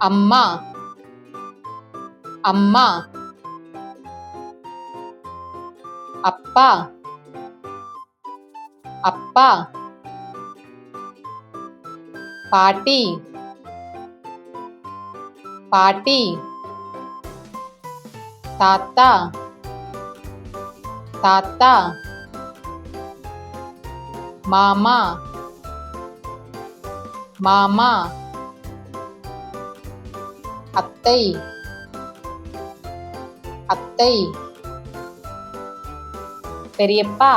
அம்மா அம்மா அப்பா அப்பா பாட்டி பாட்டி தாத்தா தாத்தா மாமா மாமா அத்தை அத்தை பெரியப்பா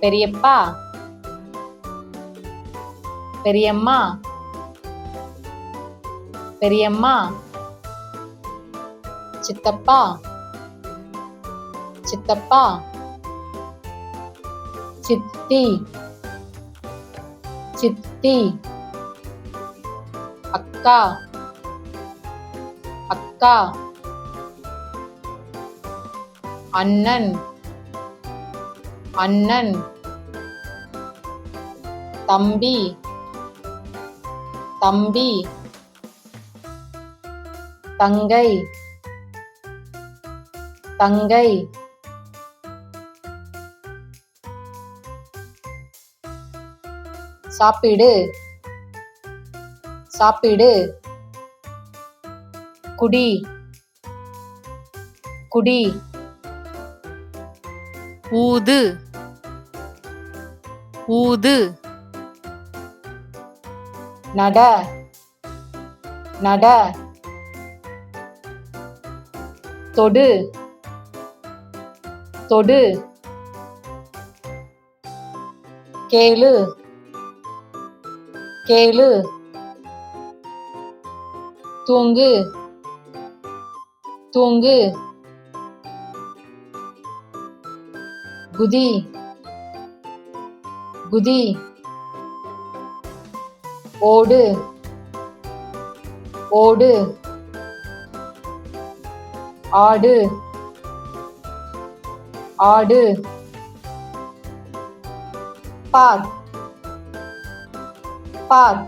பெரியப்பா பெரியம்மா பெரியம்மா சித்தப்பா சித்தப்பா சித்தி சித்தி அக்கா அக்கா அண்ணன் அண்ணன் தம்பி தம்பி தங்கை தங்கை சாப்பிடு சாப்பிடு குடி குடி ஊது ஊது நட நட தொடு தொடு கேளு கேளு தூங்கு தூங்கு குதி குதி ஓடு ஓடு ஆடு ஆடு பார் பார்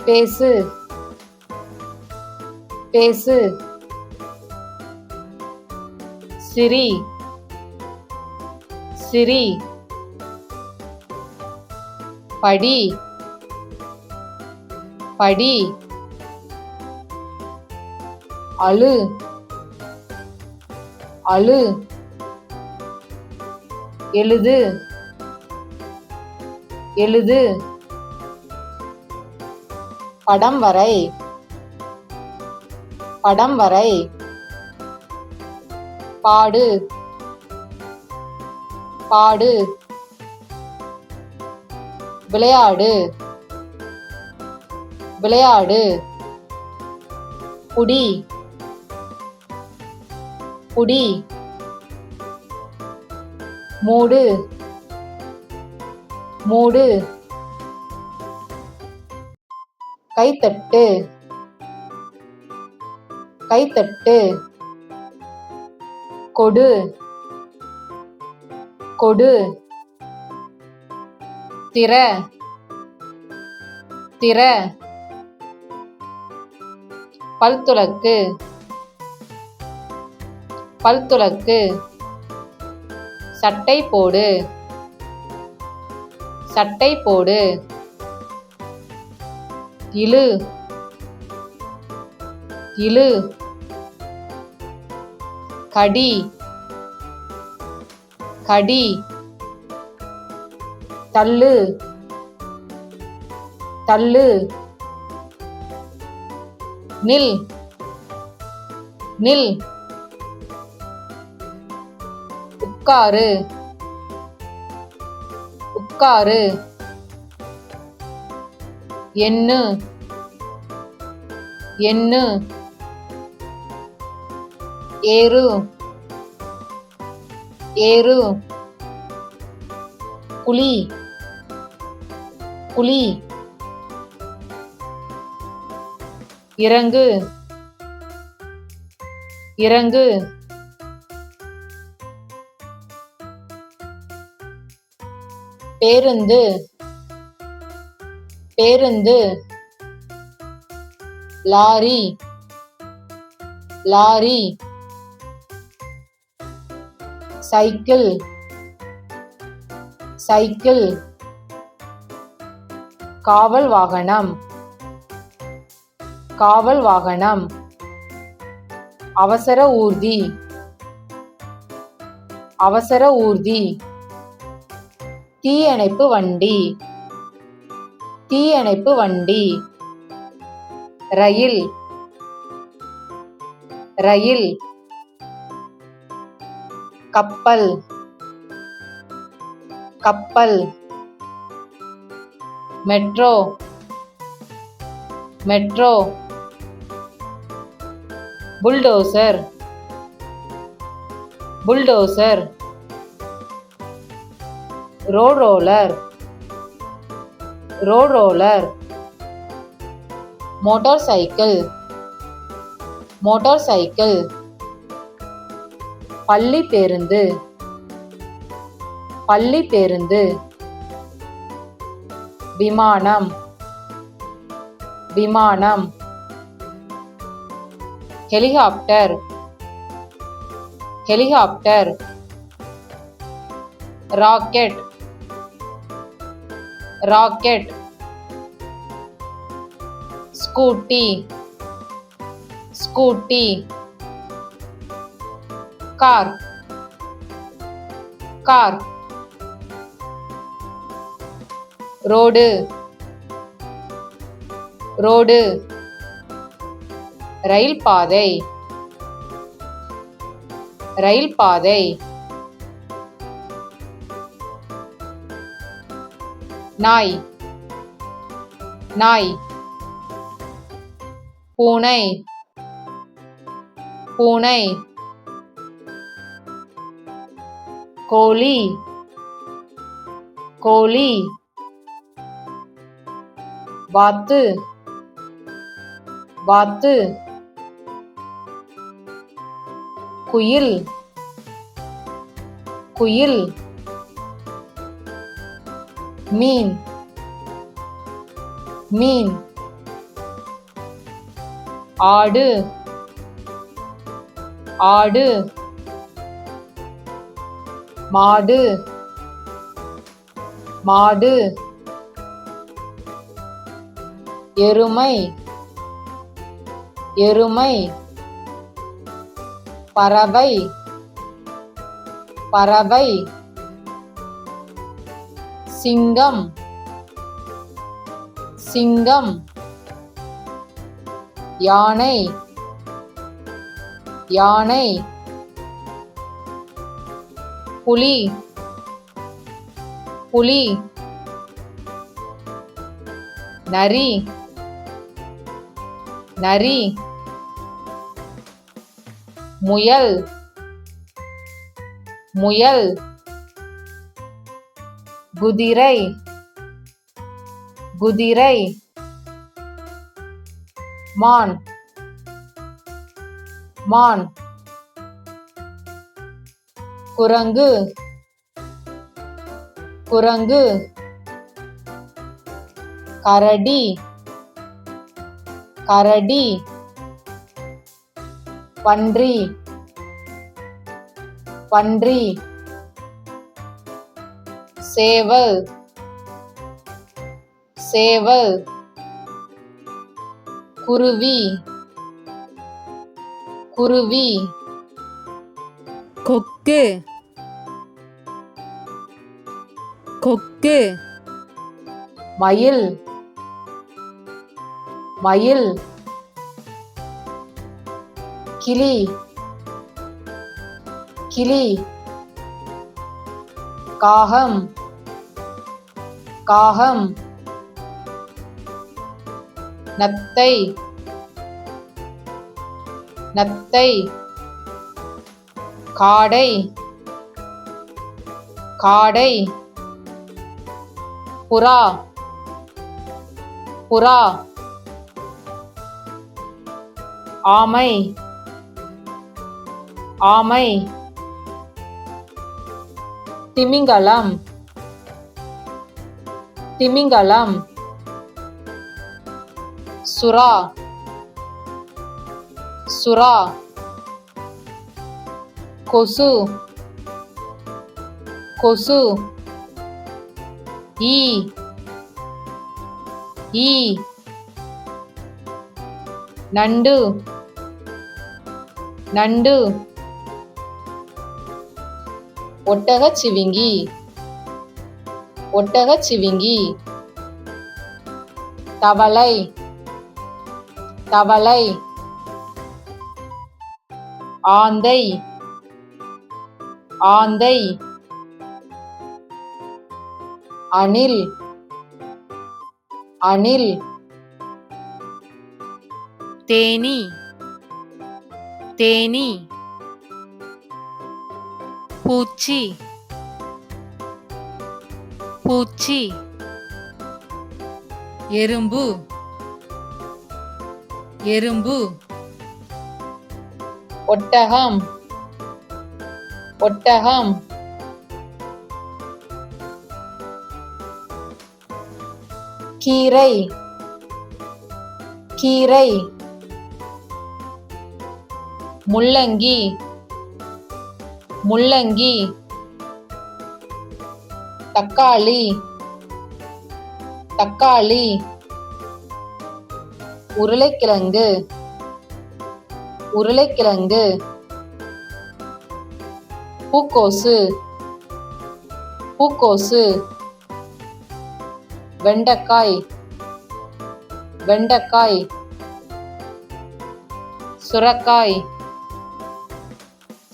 பேசு பேசு சிரி சிரி படி படி அழு அழு எழுது எழுது படம் வரை படம் வரை பாடு பாடு விளையாடு விளையாடு குடி குடி மூடு மூடு கைத்தட்டு கைத்தட்டு கொடு கொடு திற திற பல் துலக்கு பல் துலக்கு சட்டை போடு சட்டை போடு இழு இழு கடி கடி தள்ளு தள்ளு நில் நில் உட்காரு உட்காரு எண்ணு எண்ணு ஏறு ஏறு புலி புலி இறங்கு இறங்கு பேருந்து பேருந்து லாரி லாரி சைக்கிள் சைக்கிள் காவல் வாகனம் காவல் வாகனம் அவசர ஊர்தி அவசர ஊர்தி தீயணைப்பு வண்டி தீயணைப்பு வண்டி ரயில் ரயில் கப்பல் கப்பல் metro metro bulldozer bulldozer road roller road roller motorcycle motorcycle பள்ளி பேருந்து பள்ளி பேருந்து விமானம் விமானம் helicopter helicopter rocket rocket scooty scooty car car road road ரயில் பாதை ரயில் பாதை நாய் நாய் பூனை பூனை கோழி கோழி வாத்து வாத்து குயில் குயில் மீன் மீன் ஆடு ஆடு மாடு மாடு எருமை எருமை பறவை பறவை சிங்கம் சிங்கம் யானை யானை புலி புலி நரி நரி முயல் முயல் குதிரை குதிரை மான் மான் குரங்கு குரங்கு கரடி கரடி பன்றி பன்றி சேவல் சேவல் குருவி குருவி கொக்கு கொக்கு மயில் மயில் கிளி கிளி காகம் காகம் நத்தை நத்தை காடை காடை புறா புறா ஆமை ஆமை திமிங்கலம் திமிங்கலம் சுறா சுறா கொசு கொசு ஈ ஈ நண்டு நண்டு ஒட்டகச்சிவிங்கி ஒட்டகச்சிவிங்கி தவளை தவளை ஆந்தை ஆந்தை அணில் அணில் தேனி தேனி பூச்சி பூச்சி எறும்பு எறும்பு ஒட்டகம் ஒட்டகம் கீரை கீரை முள்ளங்கி முள்ளங்கி தக்காளி தக்காளி உருளைக்கிழங்கு உருளைக்கிழங்கு பூக்கோசு பூக்கோசு வெண்டைக்காய் வெண்டைக்காய் சுரைக்காய்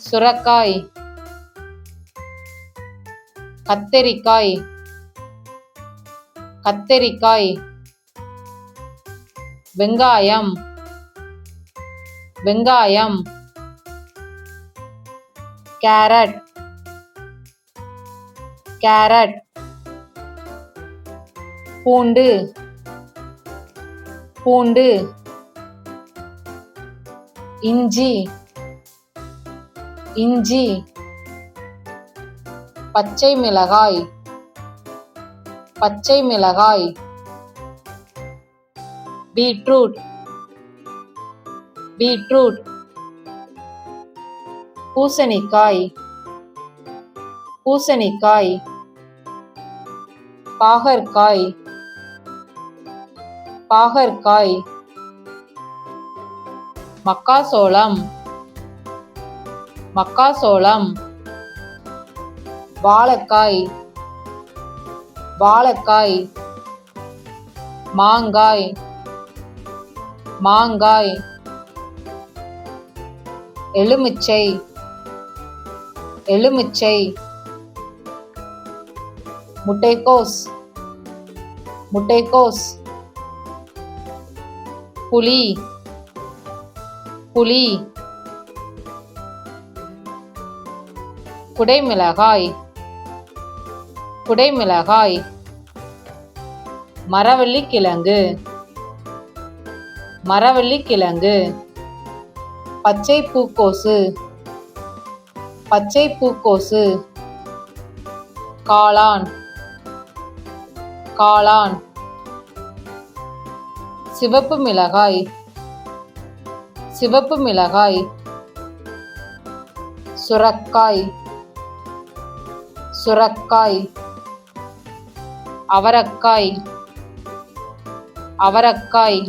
சுரைக்காய் கத்தரிக்காய் கத்தரிக்காய் வெங்காயம் வெங்காயம் கேரட் கேரட் பூண்டு பூண்டு இஞ்சி இஞ்சி பச்சை மிளகாய் பச்சை மிளகாய் பீட்ரூட் பீட்ரூட் பூசணிக்காய் பூசணிக்காய் பாகற்காய் பாகற்காய் மக்காசோளம் மக்காசோளம் வாழைக்காய் வாழைக்காய் மாங்காய் மாங்காய் எலுமிச்சை எலுமிச்சை முட்டைக்கோஸ் முட்டைக்கோஸ் புளி புளி குடைமிளகாய் குடைமிளகாய் மரவள்ளிக்கிழங்கு மரவள்ளிக்கிழங்கு பச்சை பூக்கோசு பச்சை பூக்கோசு காளான் காளான் சிவப்பு மிளகாய் சிவப்பு மிளகாய் சுரக்காய் சுரக்காய் அவரக்காய் அவரக்காய்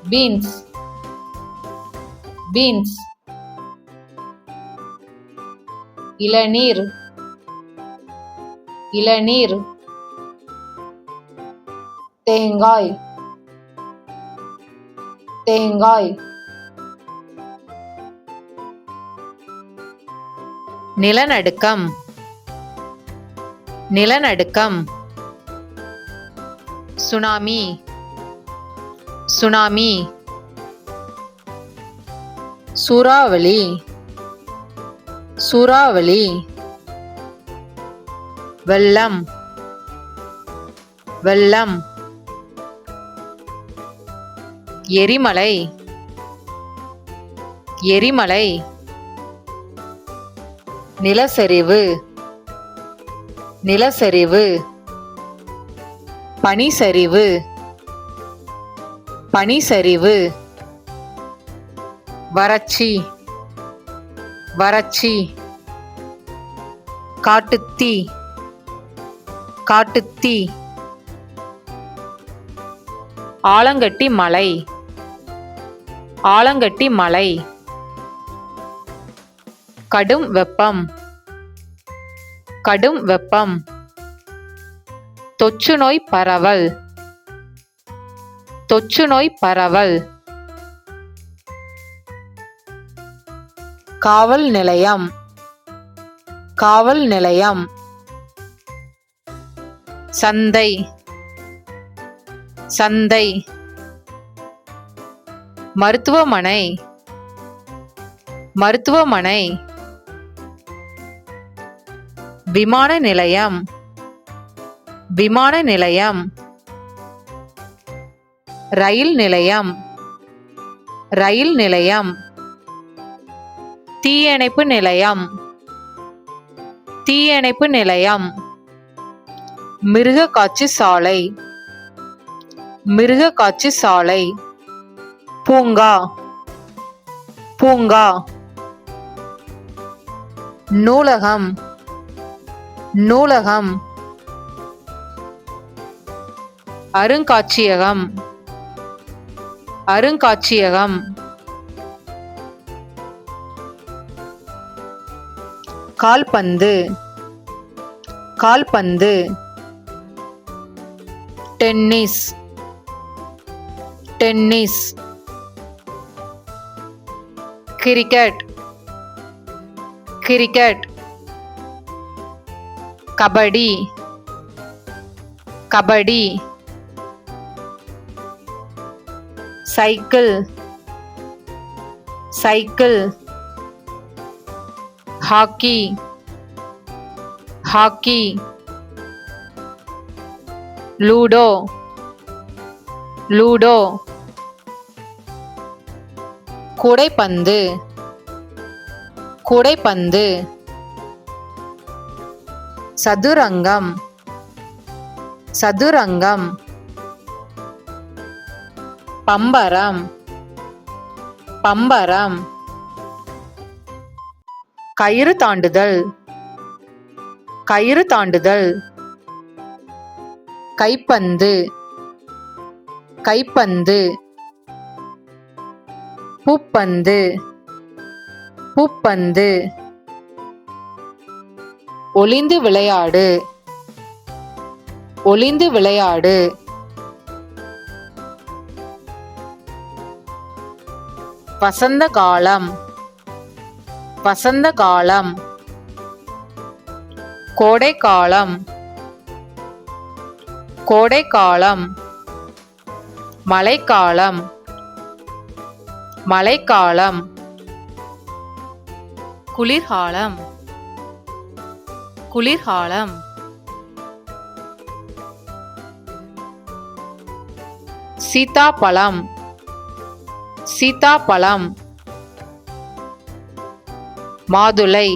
பீன்ஸ் பீன்ஸ் இளநீர் இளநீர் தேங்காய் தேங்காய் நிலநடுக்கம் நிலநடுக்கம் சுனாமி சுனாமி சூறாவளி சூறாவளி வெள்ளம் வெள்ளம் எரிமலை எரிமலை நிலச்சரிவு நிலச்சரிவு பனிச்சரிவு பனிச்சரிவு வறட்சி வறட்சி காட்டுத்தீ காட்டுத்தீ ஆலங்கட்டி மலை ஆலங்கட்டி மலை கடும் வெப்பம் கடும் வெப்பம் தொற்றுநோய் பரவல் தொற்றுநோய் பரவல் காவல் நிலையம் காவல் நிலையம் சந்தை சந்தை மருத்துவமனை மருத்துவமனை விமான நிலையம் விமான நிலையம் ரயில் நிலையம் ரயில் நிலையம் தீயணைப்பு நிலையம் தீயணைப்பு நிலையம் மிருக காட்சி சாலை மிருக காட்சி சாலை பூங்கா பூங்கா நூலகம் நூலகம் அருங்காட்சியகம் அருங்காட்சியகம் கால்பந்து கால்பந்து tennis tennis cricket cricket kabaddi kabaddi cycle cycle hockey hockey ludo ludo கூடைப்பந்து கூடைப்பந்து சதுரங்கம் சதுரங்கம் பம்பரம் பம்பரம் கயிறு தாண்டுதல் கயிறு தாண்டுதல் கைப்பந்து கைப்பந்து பூப்பந்து பூப்பந்து ஒளிந்து விளையாடு ஒளிந்து விளையாடு வசந்த காலம் வசந்த காலம் கோடை காலம் கோடை காலம் மழைக்காலம் மழைக்காலம் குளிர்காலம் குளிர்காலம் சீதாப்பழம் சீதாப்பழம் மாதுளை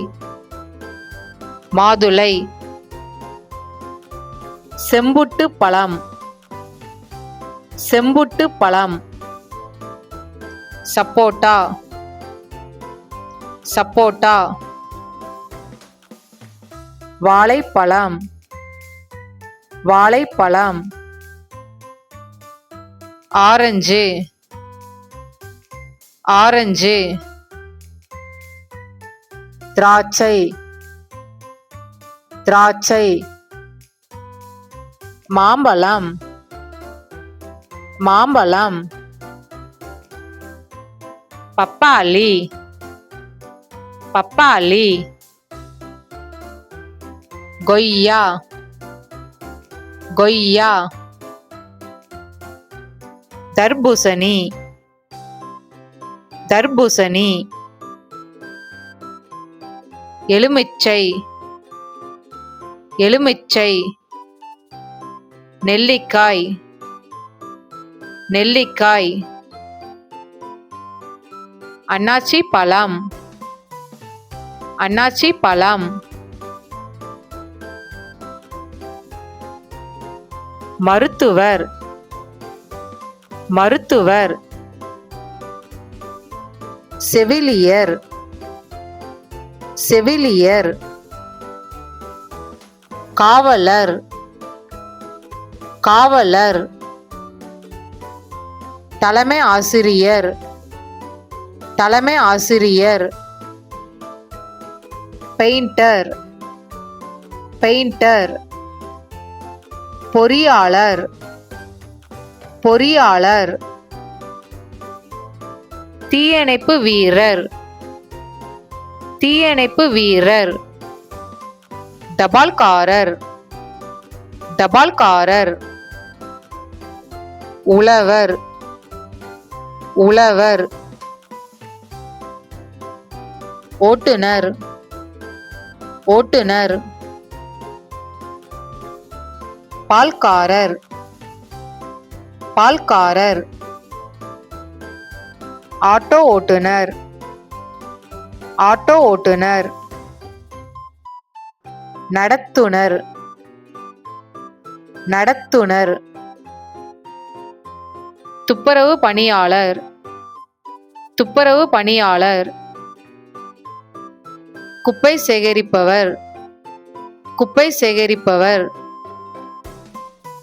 மாதுளை செம்புட்டு பழம் செம்புட்டு பழம் சப்போட்டா சப்போட்டா வாழைப்பழம் வாழைப்பழம் ஆரஞ்சு ஆரஞ்சு திராட்சை திராட்சை மாம்பழம் மாம்பழம் பப்பாளி பப்பாளி கொய்யா கொய்யா தர்பூசணி தர்பூசணி எலுமிச்சை எலுமிச்சை நெல்லிக்காய் நெல்லிக்காய் அன்னாச்சி பழம் அன்னாச்சி பழம் மருத்துவர் மருத்துவர், செவிலியர், செவிலியர், காவலர், காவலர், தலைமை ஆசிரியர், தலைமை ஆசிரியர், பெயிண்டர், பெயிண்டர், பொறியாளர், பொறியாளர், தீயணைப்பு வீரர், தீயணைப்பு வீரர், தபால்காரர், தபால்காரர், உழவர், உழவர், ஓட்டுநர், ஓட்டுநர், பால்காரர், பால்காரர், ஆட்டோ ஓட்டுநர், ஆட்டோ ஓட்டுநர், நடத்துனர், நடத்துனர், துப்புரவு பணியாளர், துப்புரவு பணியாளர், குப்பை சேகரிப்பவர், குப்பை சேகரிப்பவர்,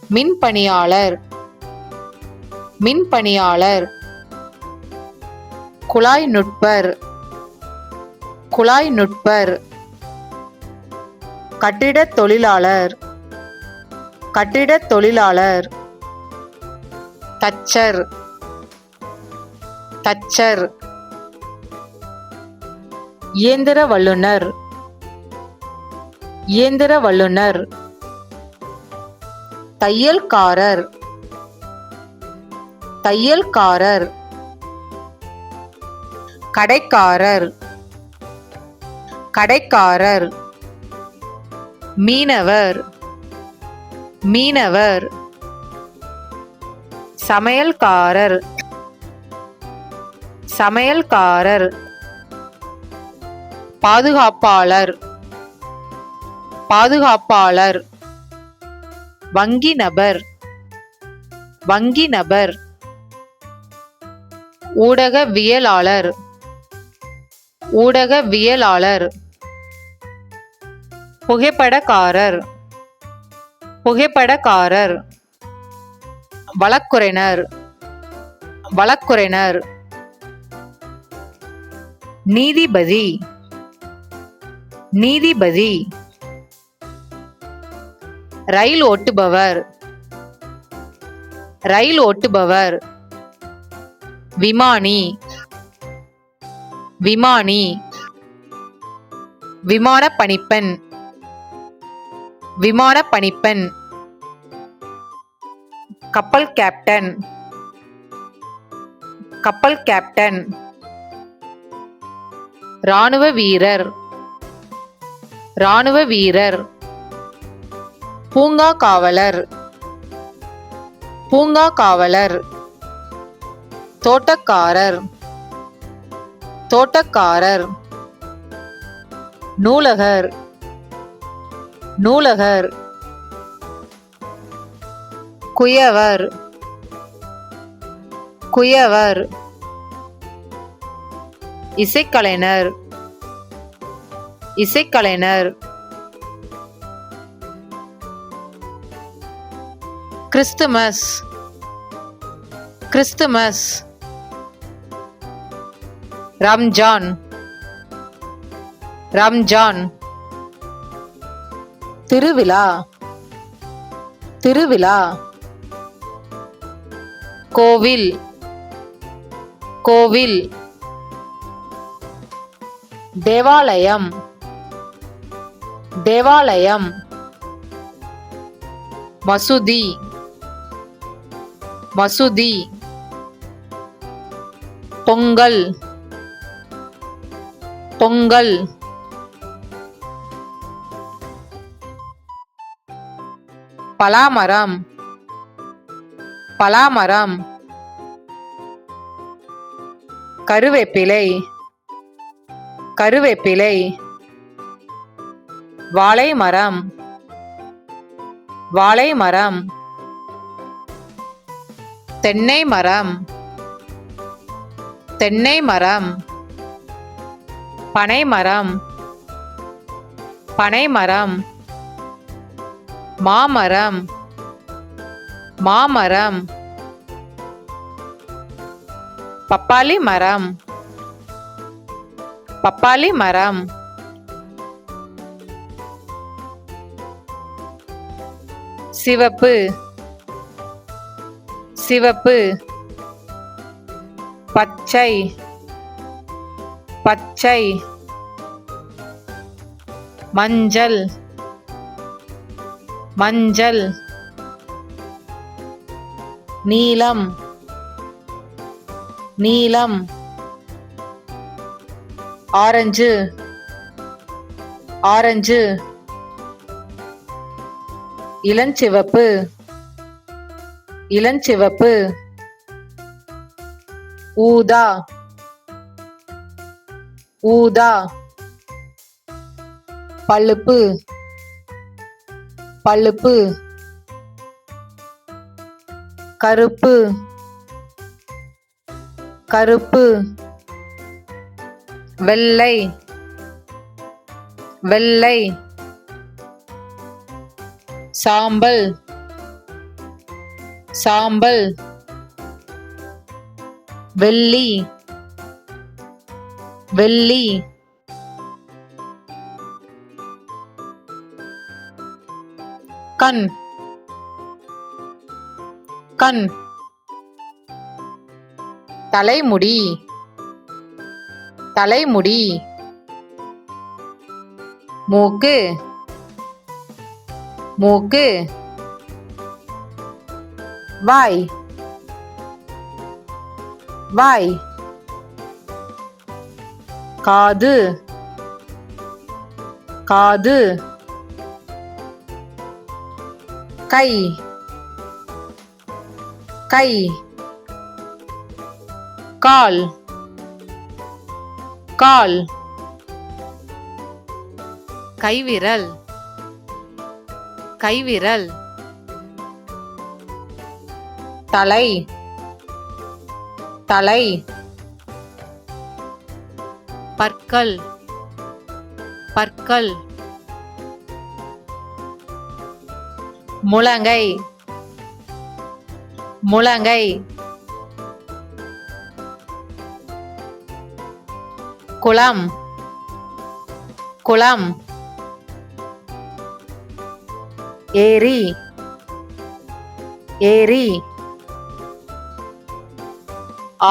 மின் பணியாளர், மின் பணியாளர், குழாய் நுட்பர், குழாய் நுட்பர், கட்டிடத் தொழிலாளர், கட்டிடத் தொழிலாளர், தச்சர், தச்சர், இயந்திர வல்லுனர், இயந்திர வல்லுனர், தையல்காரர், தையல்காரர், கடைக்காரர், கடைக்காரர், மீனவர், மீனவர், சமையல்காரர், சமையல்காரர், பாதுகாப்பாளர், பாதுகாப்பாளர், வங்கி நபர், வங்கி நபர், ஊடகவியலாளர், ஊடகவியலாளர், புகைப்படக்காரர், புகைப்படக்காரர், வழக்குரைஞர், வழக்குரைஞர், நீதிபதி, நீதிபதி, ரயில் ஓட்டுபவர், ரயில் ஓட்டுபவர், விமானி, விமானி, விமான பணிப்பெண், விமான பணிப்பெண், கப்பல் கேப்டன், கப்பல் கேப்டன், இராணுவ வீரர், இராணுவ வீரர், பூங்கா காவலர், பூங்கா காவலர், தோட்டக்காரர், தோட்டக்காரர், நூலகர், நூலகர், குயவர், குயவர், இசைக்கலைஞர், இசைக்கலைஞர், கிறிஸ்துமஸ், கிறிஸ்துமஸ், ரம்ஜான், ரம்ஜான், திருவிழா, திருவிழா, கோவில், கோவில், தேவாலயம், தேவாலயம், மசூதி, மசூதி, பொங்கல், பொங்கல், பலாமரம், பலாமரம், கருவேப்பிலை, கருவேப்பிலை, வாழை மரம், வாழை மரம், தென்னை மரம் தென்னை மரம் பனை மரம் பனை மரம் மாமரம் மாமரம் பப்பாளி மரம் பப்பாளி மரம் சிவப்பு சிவப்பு பச்சை பச்சை மஞ்சள் மஞ்சள் நீலம் நீலம் ஆரஞ்சு ஆரஞ்சு இளஞ்சிவப்பு இளஞ்சிவப்பு ஊதா ஊதா பழுப்பு பழுப்பு கருப்பு கருப்பு வெள்ளை வெள்ளை சாம்பல் சாம்பல் வெள்ளி வெள்ளி கண் கண் தலைமுடி தலைமுடி மூக்கு மூக்கு வாய் வாய் காது காது கை கை கால் கால் கைவிரல் கைவிரல் தலை தலை பற்கள் பற்கள் முழங்கை முழங்கை குளம் குளம் ஏரி ஏரி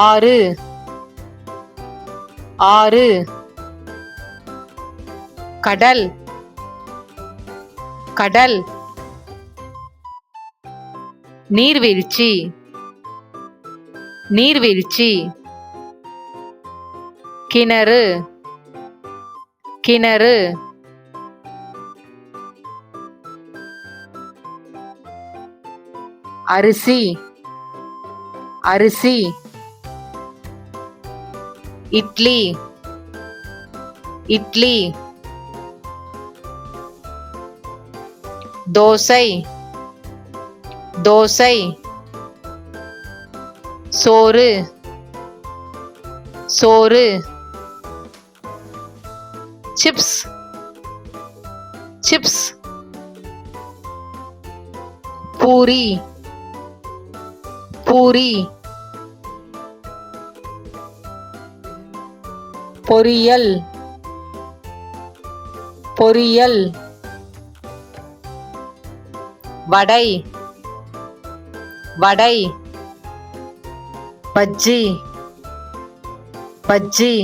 ஆறு ஆறு கடல் கடல் நீர்வீழ்ச்சி நீர்வீழ்ச்சி கிணறு கிணறு அரிசி அரிசி இட்லி இட்லி தோசை தோசை சோறு சோறு சிப்ஸ் சிப்ஸ் பூரி பூரி பொரியல் பொரியல் வடை வடை பஜ்ஜி பஜ்ஜி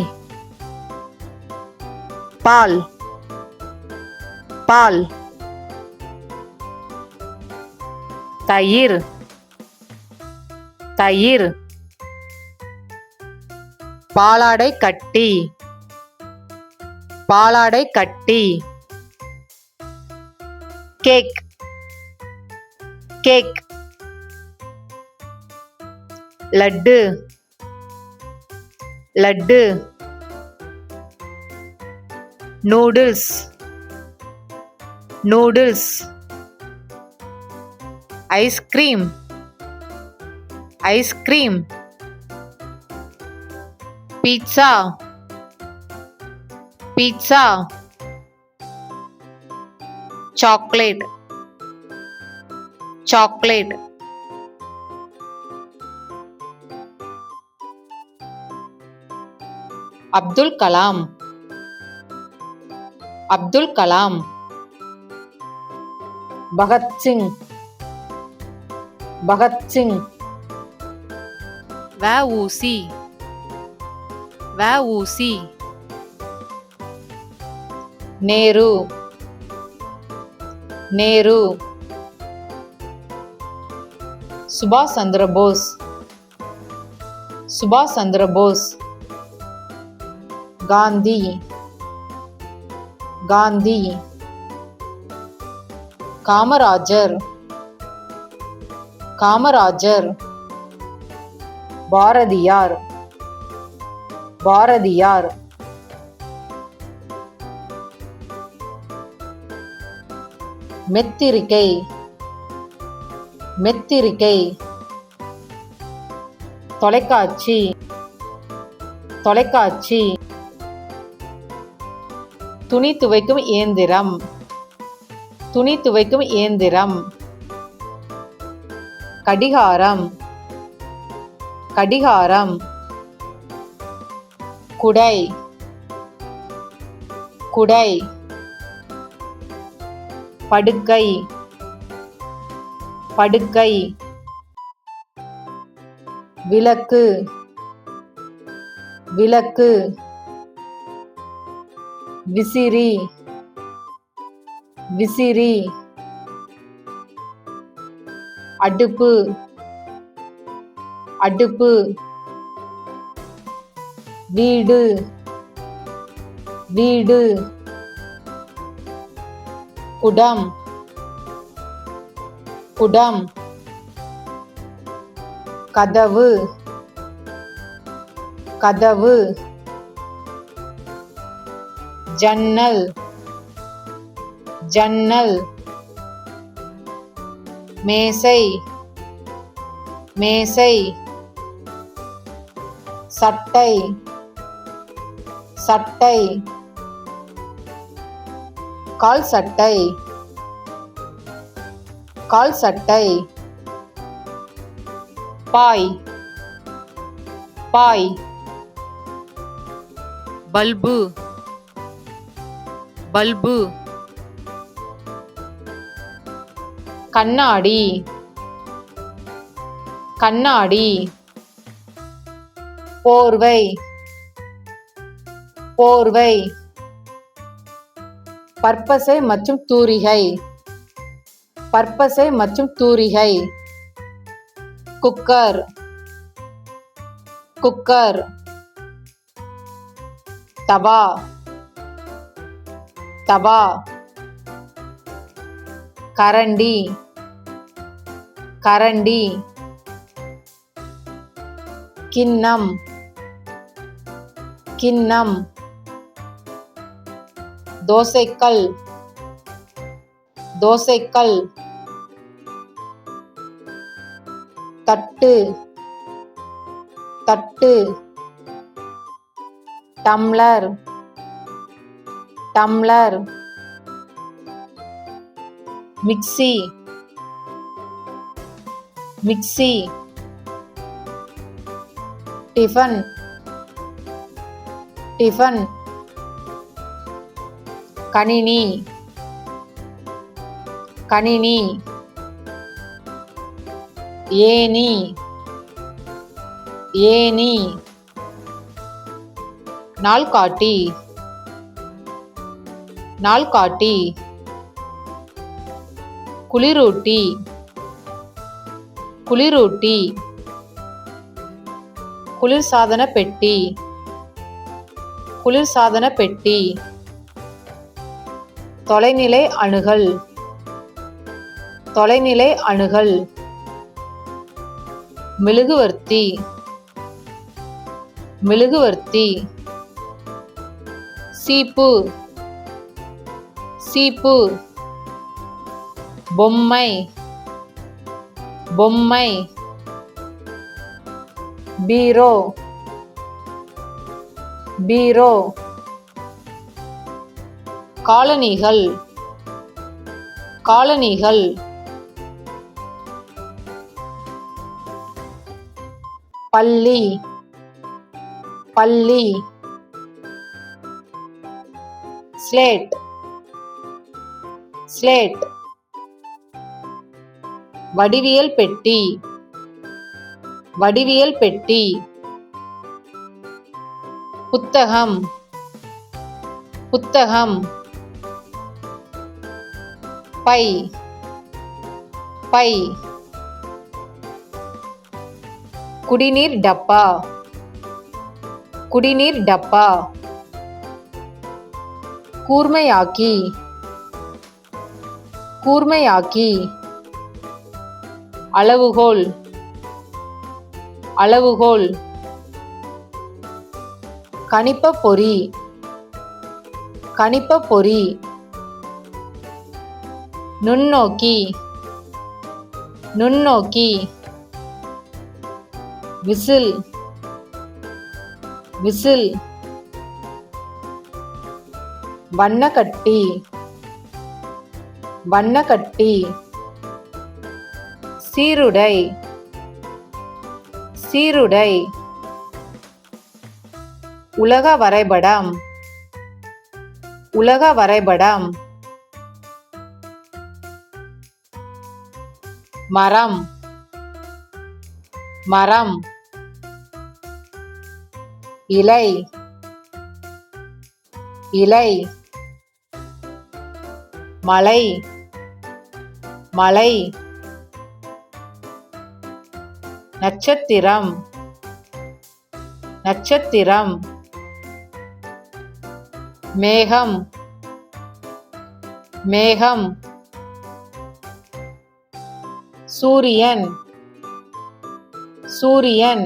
பால் பால் தயிர் தயிர் பாலாடை கட்டி பாலாடை கட்டி cake cake laddu laddu noodles noodles ice cream ice cream pizza pizza chocolate chocolate Abdul Kalam Abdul Kalam Bhagat Singh Bhagat Singh VOC VOC Nehru Nehru சுபாஷ் சந்திர போஸ் சுபாஷ் சந்திர போஸ் காந்தி காந்தி காமராஜர் காமராஜர் பாரதியார் பாரதியார் மெத்திரிக்கை மெத்திரிக்கை தொலைக்காட்சி தொலைக்காட்சி துணி துவைக்கும் இயந்திரம் துணி துவைக்கும் இயந்திரம் கடிகாரம் கடிகாரம் குடை குடை படுக்கை படுக்கை விளக்கு விளக்கு விசிறி விசிறி அடுப்பு அடுப்பு வீடு வீடு குடம் குடம் கதவு கதவு ஜன்னல் ஜன்னல் மேசை மேசை சட்டை சட்டை கால் சட்டை கால் சட்டை பாய் பாய் பல்பு பல்பு கண்ணாடி கண்ணாடி போர்வை போர்வை பற்பசை மற்றும் தூரிகை பற்பசை மற்றும் தூரிகை குக்கர் குக்கர் தவா தவா கரண்டி கரண்டி கிண்ணம் கிண்ணம் தோசைக்கல் தோசைக்கல் தட்டு தட்டு tumbler tumbler mixie mixie tiffin tiffin கணினி கணினி ஏணி ஏணி நாள்காட்டி நாள்காட்டி குளிரூட்டி குளிரூட்டி குளிர்சாதன பெட்டி குளிர்சாதன பெட்டி தொலைநிலை அணுகல் தொலைநிலை அணுகல் மெழுகுவர்த்தி மெழுகுவர்த்தி சீப்பு சீப்பு பொம்மை பொம்மை பீரோ பீரோ. காலணிகள் காலணிகள். பள்ளி பள்ளி. Slate slate. வடிவியல் பெட்டி வடிவியல் பெட்டி. புத்தகம் புத்தகம். பை பை. குடிநீர் டப்பா குடிநீர் டப்பா. கூர்மையாக்கி கூர்மையாக்கி. அளவுகோல் அளவுகோல். கணிப்ப பொறி கணிப்ப பொறி. நுண்ணோக்கி நுண்ணோக்கி. Whistle whistle. வண்ணக்கட்டி வண்ணக்கட்டி. சீருடை சீருடை. உலக வரைபடம் உலக வரைபடம். மரம் மரம். இலை இலை. மலை மலை. நட்சத்திரம் நட்சத்திரம். மேகம் மேகம். சூரியன் சூரியன்.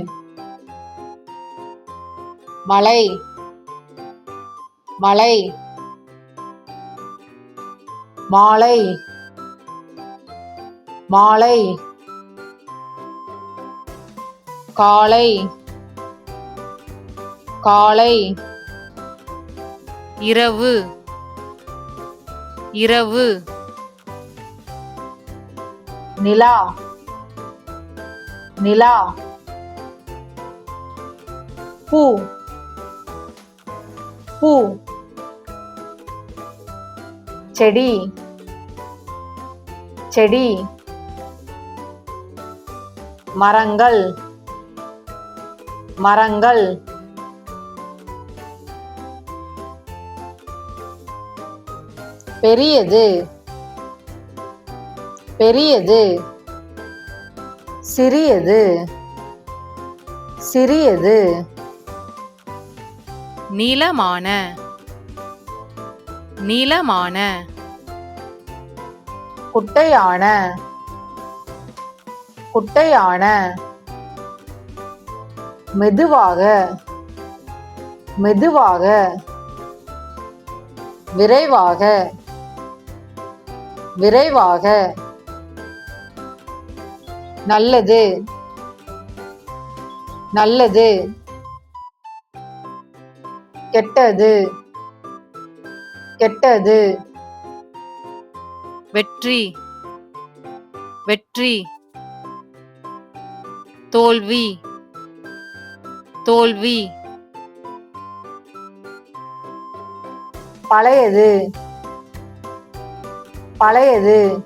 மலை மலை. மாலை மாலை. காலை காலை. இரவு இரவு. நிலா நிலா. பூ பூ. செடி செடி. மரங்கள் மரங்கள். பெரியது பெரியது. சிறியது சிறியது. நீளமான நீளமான. குட்டையான குட்டையான. மெதுவாக மெதுவாக. விரைவாக விரைவாக. நல்லது நல்லது. கெட்டது கெட்டது. வெற்றி வெற்றி. தோல்வி தோல்வி. பழையது பழையது.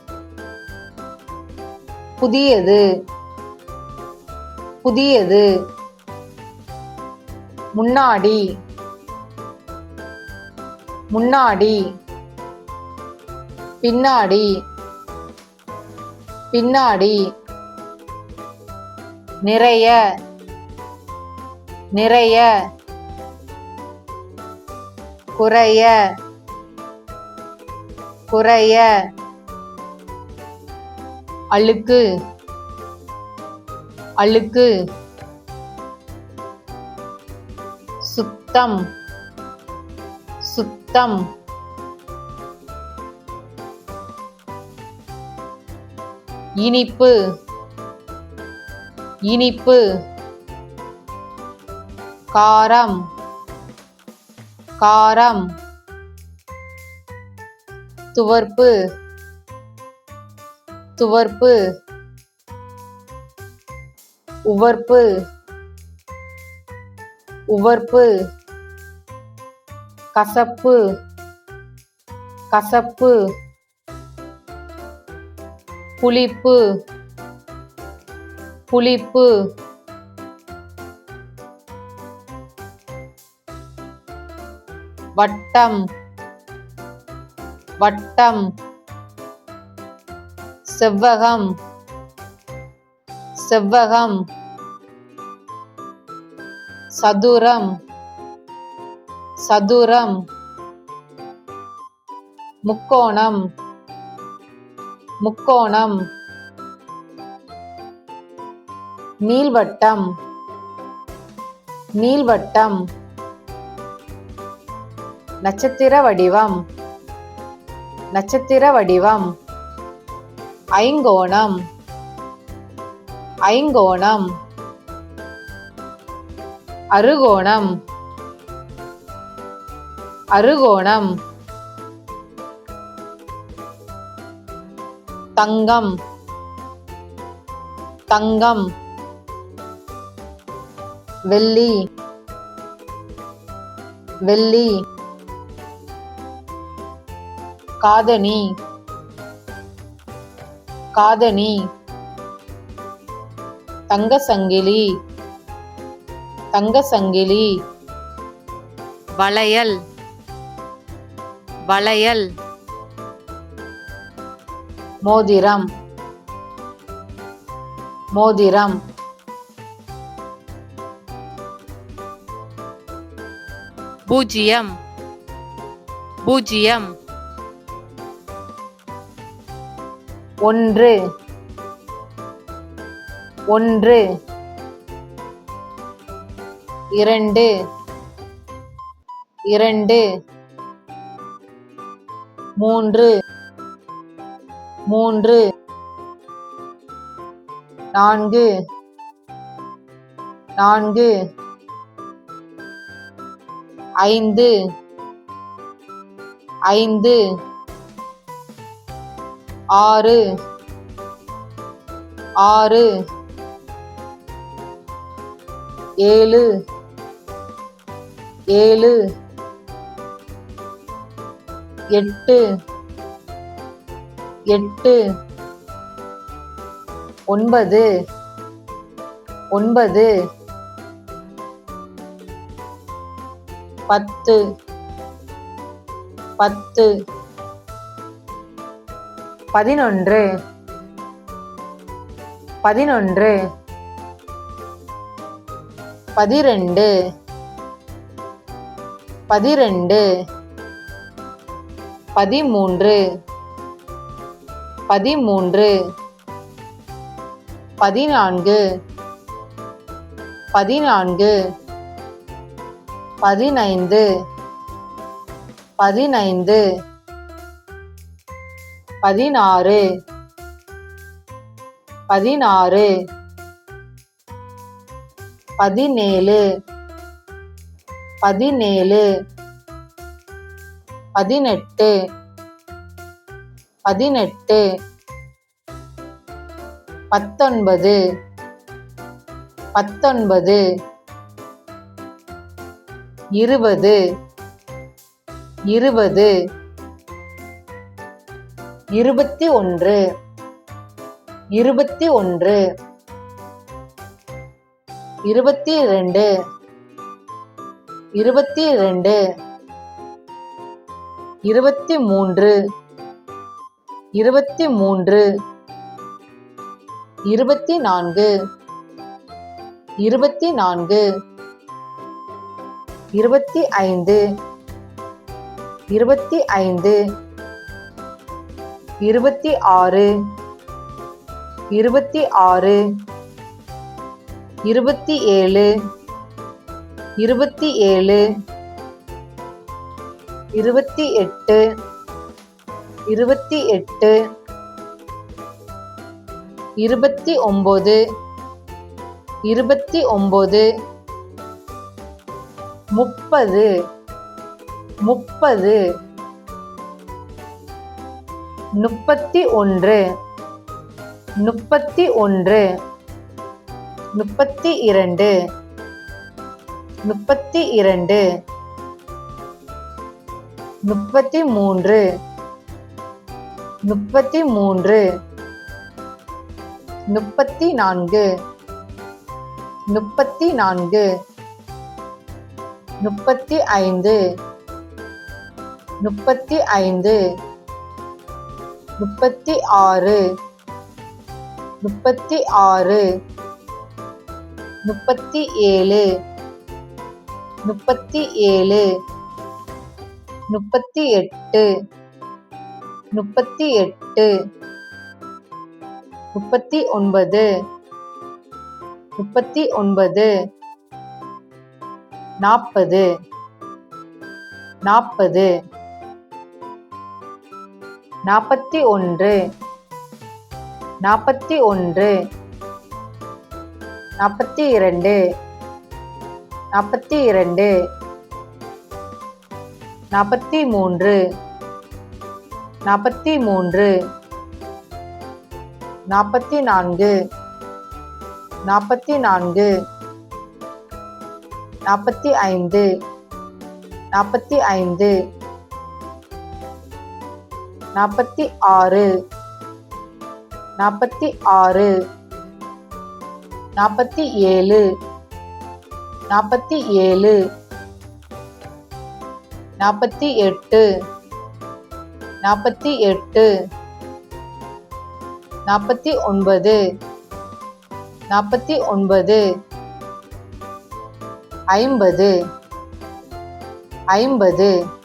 புதியது புதியது. முன்னாடி முன்னாடி. பின்னாடி பின்னாடி. நிறைய நிறைய. குறைய குறைய. அழுக்கு அழுக்கு. சுத்தம் சுத்தம். இனிப்பு இனிப்பு. காரம் காரம் துவர்ப்பு துவர்ப்பு உவர்ப்பு உவர்ப்பு கசப்பு கசப்பு புளிப்பு புளிப்பு வட்டம் வட்டம் செவ்வகம் செவ்வகம் சதுரம் சதுரம் முக்கோணம் முக்கோணம் நீள்வட்டம் நீள்வட்டம் நட்சத்திர வடிவம் நட்சத்திர வடிவம் ஐங்கோணம் ஐங்கோணம் அறுகோணம் அறுகோணம் தங்கம் தங்கம் வெள்ளி வெள்ளி காதணி காதணி தங்க சங்கிலி தங்க சங்கிலி வளையல் வளையல் மோதிரம் மோதிரம் பூஜ்ஜியம் பூஜ்ஜியம் ஒன்று ஒன்று இரண்டு இரண்டு மூன்று மூன்று நான்கு நான்கு ஐந்து ஐந்து ஆறு ஆறு ஏழு ஏழு எட்டு எட்டு ஒன்பது ஒன்பது பத்து பத்து பதினொன்று பதினொன்று பதிரெண்டு பதிரெண்டு பதிமூன்று பதிமூன்று பதினான்கு பதினான்கு பதினைந்து பதினைந்து பதினாறு பதினாறு பதினேழு பதினேழு பதினெட்டு பதினெட்டு பத்தொன்பது பத்தொன்பது இருபது இருபது இருபத்தி ஒன்று இருபத்தி ஒன்று இருபத்தி இரண்டு இருபத்தி இரண்டு இருபத்தி மூன்று இருபத்தி மூன்று இருபத்தி நான்கு இருபத்தி நான்கு இருபத்தி ஐந்து இருபத்தி ஐந்து இருபத்தி ஆறு இருபத்தி ஆறு இருபத்தி ஏழு இருபத்தி ஏழு இருபத்தி எட்டு இருபத்தி எட்டு இருபத்தி ஒன்பது இருபத்தி ஒன்பது 30 30 31 32 33 34 35 36 37 38 39 40 41 42 43 44 45 46 47 48 49 50 50